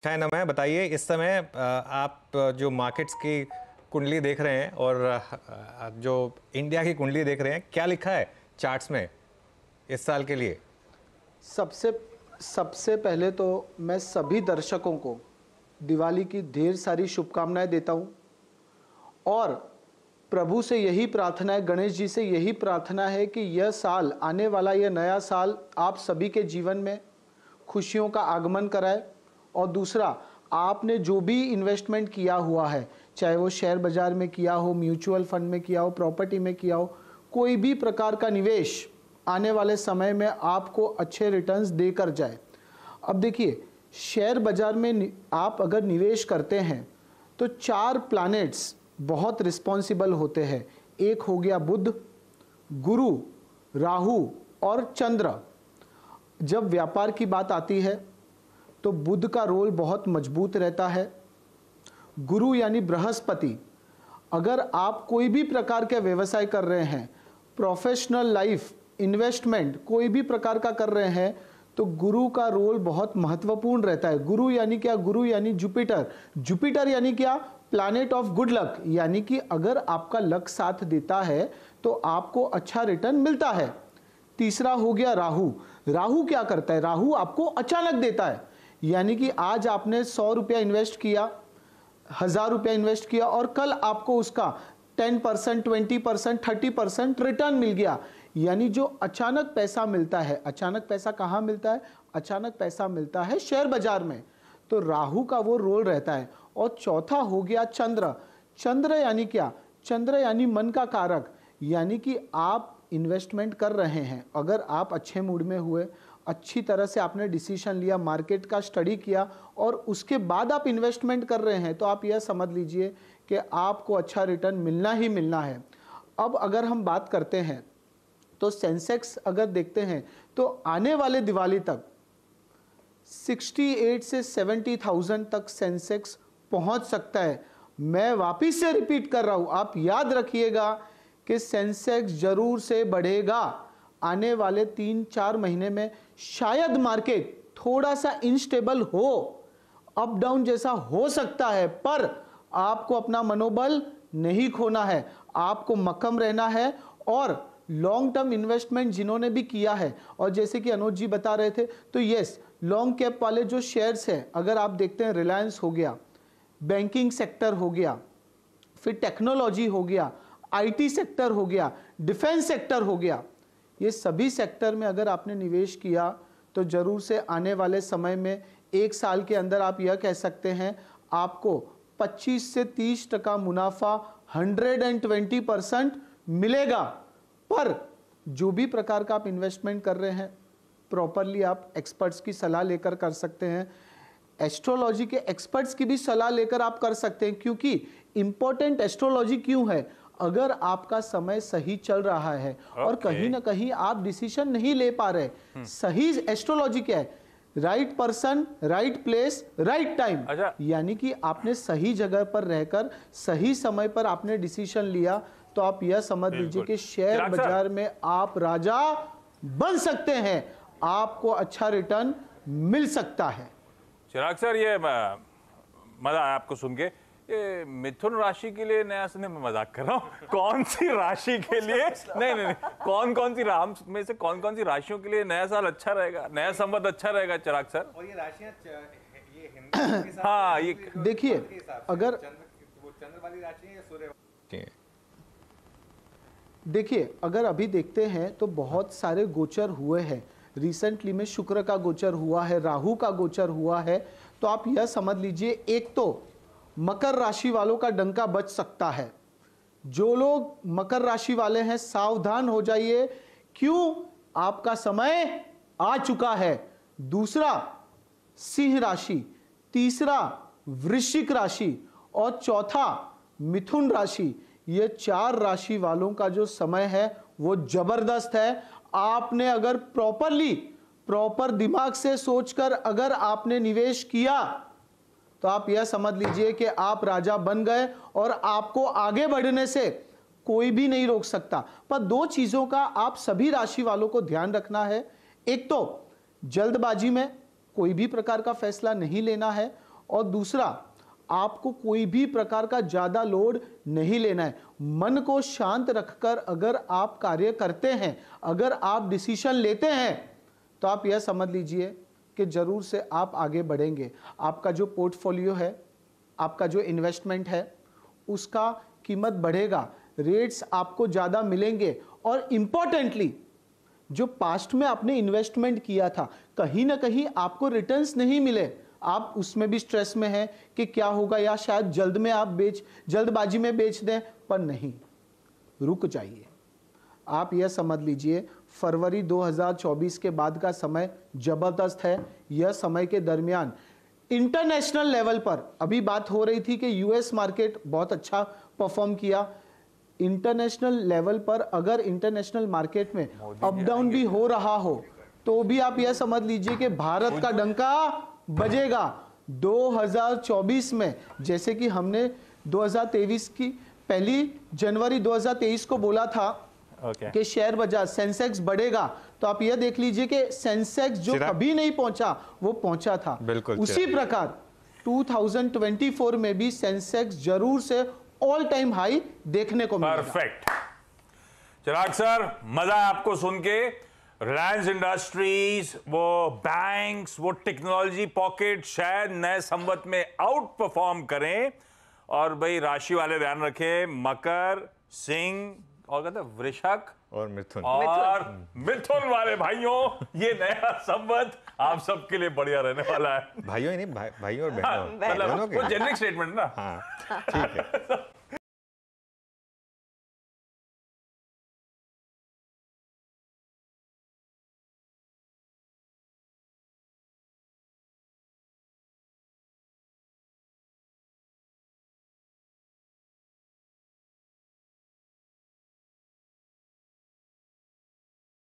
है ना। मैं बताइए, इस समय आप जो मार्केट्स की कुंडली देख रहे हैं और जो इंडिया की कुंडली देख रहे हैं, क्या लिखा है चार्ट्स में इस साल के लिए? सबसे सबसे पहले तो मैं सभी दर्शकों को दिवाली की ढेर सारी शुभकामनाएं देता हूं और प्रभु से यही प्रार्थना है, गणेश जी से यही प्रार्थना है कि यह साल, आने वाला यह नया साल आप सभी के जीवन में खुशियों का आगमन कराए। और दूसरा, आपने जो भी इन्वेस्टमेंट किया हुआ है, चाहे वो शेयर बाजार में किया हो, म्यूचुअल फंड में किया हो, प्रॉपर्टी में किया हो, कोई भी प्रकार का निवेश आने वाले समय में आपको अच्छे रिटर्न्स देकर जाए। अब देखिए, शेयर बाजार में आप अगर निवेश करते हैं तो 4 प्लैनेट्स बहुत रिस्पॉन्सिबल होते हैं। एक हो गया बुध, गुरु, राहु और चंद्र। जब व्यापार की बात आती है तो बुध का रोल बहुत मजबूत रहता है। गुरु यानी बृहस्पति, अगर आप कोई भी प्रकार के व्यवसाय कर रहे हैं, प्रोफेशनल लाइफ, इन्वेस्टमेंट कोई भी प्रकार का कर रहे हैं, तो गुरु का रोल बहुत महत्वपूर्ण रहता है। गुरु यानी क्या? गुरु यानी जुपिटर। जुपिटर यानी क्या? प्लैनेट ऑफ गुड लक, यानी कि अगर आपका लक साथ देता है तो आपको अच्छा रिटर्न मिलता है। तीसरा हो गया राहु। राहु क्या करता है? राहु आपको अचानक देता है, यानी कि आज आपने 100 रुपया इन्वेस्ट किया, 1000 रुपया इन्वेस्ट किया और कल आपको उसका 10%, 20%, 30% रिटर्न मिल गया। यानी जो अचानक पैसा मिलता है, अचानक पैसा कहाँ मिलता है? अचानक पैसा मिलता है शेयर बाजार में। तो राहु का वो रोल रहता है। और चौथा हो गया चंद्र। चंद्र यानी क्या? चंद्र यानी मन का कारक, यानी कि आप इन्वेस्टमेंट कर रहे हैं, अगर आप अच्छे मूड में हुए, अच्छी तरह से आपने डिसीजन लिया, मार्केट का स्टडी किया और उसके बाद आप इन्वेस्टमेंट कर रहे हैं, तो आप यह समझ लीजिए कि आपको अच्छा रिटर्न मिलना ही मिलना है। अब अगर हम बात करते हैं तो सेंसेक्स अगर देखते हैं तो आने वाले दिवाली तक 68 से 70,000 तक सेंसेक्स पहुंच सकता है। मैं वापिस से रिपीट कर रहा हूं, आप याद रखिएगा कि सेंसेक्स जरूर से बढ़ेगा आने वाले 3-4 महीने में। शायद मार्केट थोड़ा सा इनस्टेबल हो, अप डाउन जैसा हो सकता है, पर आपको अपना मनोबल नहीं खोना है, आपको मक्कम रहना है। और लॉन्ग टर्म इन्वेस्टमेंट जिन्होंने भी किया है, और जैसे कि अनुज जी बता रहे थे, तो यस, लॉन्ग कैप वाले जो शेयर्स हैं, अगर आप देखते हैं, रिलायंस हो गया, बैंकिंग सेक्टर हो गया, फिर टेक्नोलॉजी हो गया, आईटी सेक्टर हो गया, डिफेंस सेक्टर हो गया, ये सभी सेक्टर में अगर आपने निवेश किया तो जरूर से आने वाले समय में 1 साल के अंदर आप यह कह सकते हैं आपको 25 से 30% मुनाफा, 120% मिलेगा। पर जो भी प्रकार का आप इन्वेस्टमेंट कर रहे हैं, प्रॉपरली आप एक्सपर्ट्स की सलाह लेकर कर सकते हैं, एस्ट्रोलॉजी के एक्सपर्ट्स की भी सलाह लेकर आप कर सकते हैं। क्योंकि इंपॉर्टेंट एस्ट्रोलॉजी क्यों है? अगर आपका समय सही चल रहा है और कहीं ना कहीं आप डिसीजन नहीं ले पा रहे, सही एस्ट्रोलॉजी क्या है? Right person, right place, right time. यानी कि आपने सही जगह पर रहकर सही समय पर आपने डिसीजन लिया, तो आप यह समझ लीजिए कि शेयर बाजार में आप राजा बन सकते हैं, आपको अच्छा रिटर्न मिल सकता है। चिराग सर, ये मजा आया आपको सुन के। ये मिथुन राशि के लिए नया सुने, मैं मजाक कर रहा हूँ, कौन सी राशि के लिए नहीं, कौन सी राम में से कौन सी राशियों के लिए नया साल अच्छा रहेगा, नया संवत अच्छा रहेगा चिराग सर? और ये राशियां ये हिंदू के साथ, हाँ, ये देखिए, अगर चंद्र वाली राशि है या सूर्य? देखिए, अगर अभी देखते हैं तो बहुत सारे गोचर हुए हैं। रिसेंटली में शुक्र का गोचर हुआ है, राहु का गोचर हुआ है। तो आप यह समझ लीजिए, एक तो मकर राशि वालों का डंका बच सकता है। जो लोग मकर राशि वाले हैं, सावधान हो जाइए, क्यों? आपका समय आ चुका है। दूसरा सिंह राशि, तीसरा वृश्चिक राशि और चौथा मिथुन राशि। ये 4 राशि वालों का जो समय है वो जबरदस्त है। आपने अगर प्रॉपर दिमाग से सोचकर अगर आपने निवेश किया तो आप यह समझ लीजिए कि आप राजा बन गए और आपको आगे बढ़ने से कोई भी नहीं रोक सकता। पर 2 चीजों का आप सभी राशि वालों को ध्यान रखना है। एक तो जल्दबाजी में कोई भी प्रकार का फैसला नहीं लेना है, और दूसरा, आपको कोई भी प्रकार का ज्यादा लोड नहीं लेना है। मन को शांत रखकर अगर आप कार्य करते हैं, अगर आप डिसीजन लेते हैं, तो आप यह समझ लीजिए कि जरूर से आप आगे बढ़ेंगे। आपका जो पोर्टफोलियो है, आपका जो इन्वेस्टमेंट है, उसका कीमत बढ़ेगा, रेट्स आपको ज़्यादा मिलेंगे। और इम्पॉर्टेंटली, जो पास्ट में आपने इन्वेस्टमेंट किया था, कहीं ना कहीं आपको रिटर्न्स नहीं मिले, आप उसमें भी स्ट्रेस में हैं कि क्या होगा, या शायद जल्दबाजी में बेच दें। पर नहीं, रुक जाइए। आप यह समझ लीजिए, फरवरी 2024 के बाद का समय जबरदस्त है। यह समय के दरमियान इंटरनेशनल लेवल पर, अभी बात हो रही थी कि यूएस मार्केट बहुत अच्छा परफॉर्म किया, इंटरनेशनल लेवल पर अगर इंटरनेशनल मार्केट में अप डाउन भी हो रहा हो, तो भी आप यह समझ लीजिए कि भारत का डंका बजेगा 2024 में। जैसे कि हमने 2023 की 1 जनवरी 2023 को बोला था कि शेयर बाजार सेंसेक्स बढ़ेगा, तो आप यह देख लीजिए कि सेंसेक्स जो कभी नहीं पहुंचा, वो पहुंचा था। उसी प्रकार 2024 में भी सेंसेक्स जरूर से ऑल टाइम हाई देखने को मिलेगा। परफेक्ट। चिराग सर, मजा है आपको सुन के। रिलायंस इंडस्ट्रीज, वो बैंक्स, वो टेक्नोलॉजी पॉकेट शायद नए संवत में आउट परफॉर्म करें। और भाई राशि वाले ध्यान रखें, मकर, सिंह और कहते हैं वृषक और मिथुन वाले भाइयों, ये नया संवत आप सबके लिए बढ़िया रहने वाला है। भाइयों ही नहीं, भाइयों और बहनों, मतलब वो जेनरिक स्टेटमेंट ना। हाँ, ठीक है।